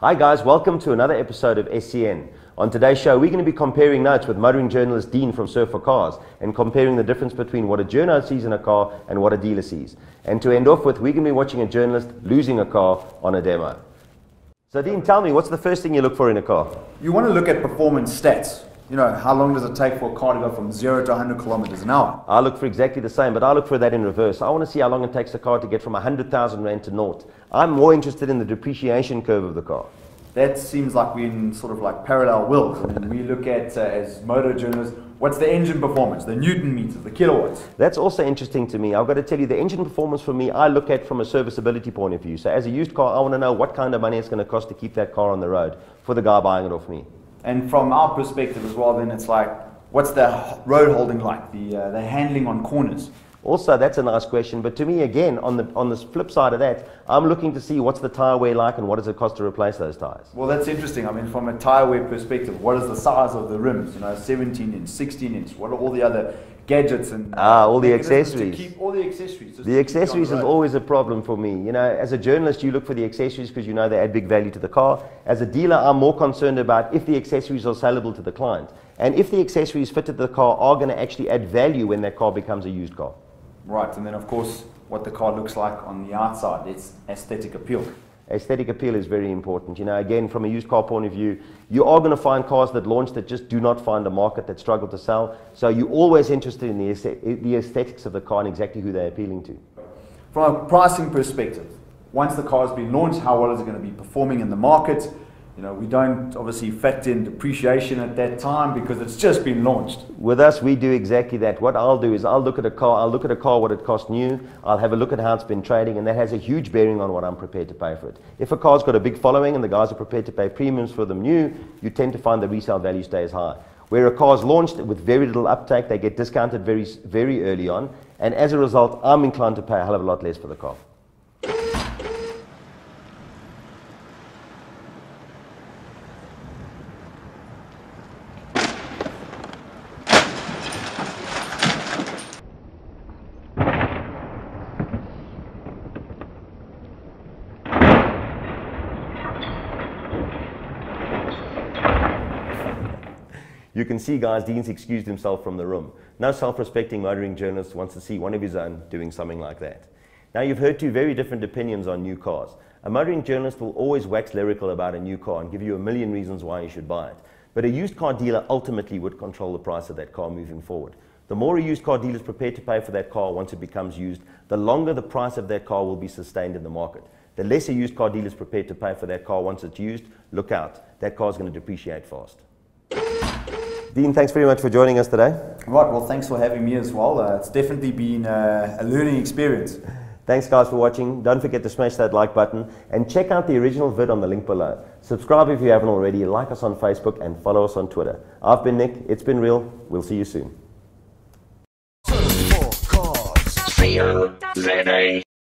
Hi guys, welcome to another episode of SCN. On today's show, we're going to be comparing notes with motoring journalist Dean from Surf4Cars and comparing the difference between what a journo sees in a car and what a dealer sees. And to end off with, we're going to be watching a journalist losing a car on a demo. So Dean, tell me, what's the first thing you look for in a car? You want to look at performance stats. You know, how long does it take for a car to go from 0 to 100 kilometers an hour? I look for exactly the same, but I look for that in reverse. I want to see how long it takes a car to get from 100,000 Rand to naught. I'm more interested in the depreciation curve of the car. That seems like we're in sort of like parallel worlds. I mean, we look at, as motor journalists, what's the engine performance, the Newton meters, the kilowatts. That's also interesting to me. I've got to tell you, the engine performance for me, I look at from a serviceability point of view. So as a used car, I want to know what kind of money it's going to cost to keep that car on the road for the guy buying it off me. And from our perspective as well, then it's like, what's the road holding like, the handling on corners? Also, that's a nice question, but to me, again, on the flip side of that, I'm looking to see what's the tyre wear like and what does it cost to replace those tyres. Well, that's interesting. I mean, from a tyre wear perspective, what is the size of the rims? You know, 17 inch, 16 inch, what are all the other gadgets and all the accessories. To keep all the accessories. The accessories is always a problem for me. You know, as a journalist, you look for the accessories because you know they add big value to the car. As a dealer, I'm more concerned about if the accessories are sellable to the client and if the accessories fitted to the car are going to actually add value when that car becomes a used car. Right, and then of course what the car looks like on the outside, its aesthetic appeal. Aesthetic appeal is very important. You know, again, from a used car point of view, you are going to find cars that launch that just do not find a market, that struggle to sell. So you're always interested in the aesthetics of the car and exactly who they're appealing to. From a pricing perspective, once the car has been launched, how well is it going to be performing in the market? You know, we don't obviously factor in depreciation at that time because it's just been launched. With us, we do exactly that. What I'll do is I'll look at a car, what it cost new, I'll have a look at how it's been trading, and that has a huge bearing on what I'm prepared to pay for it. If a car's got a big following and the guys are prepared to pay premiums for them new, you tend to find the resale value stays high. Where a car's launched with very little uptake, they get discounted very, very early on, and as a result, I'm inclined to pay a hell of a lot less for the car. You can see, guys, Dean's excused himself from the room. No self-respecting motoring journalist wants to see one of his own doing something like that. Now, you've heard two very different opinions on new cars. A motoring journalist will always wax lyrical about a new car and give you a million reasons why you should buy it. But a used car dealer ultimately would control the price of that car moving forward. The more a used car dealer is prepared to pay for that car once it becomes used, the longer the price of that car will be sustained in the market. The less a used car dealer is prepared to pay for that car once it's used, look out, that car is going to depreciate fast. Dean, thanks very much for joining us today. Right, well, thanks for having me as well. It's definitely been a learning experience. Thanks, guys, for watching. Don't forget to smash that like button and check out the original vid on the link below. Subscribe if you haven't already, like us on Facebook, and follow us on Twitter. I've been Nick. It's been real. We'll see you soon. Surf4Cars.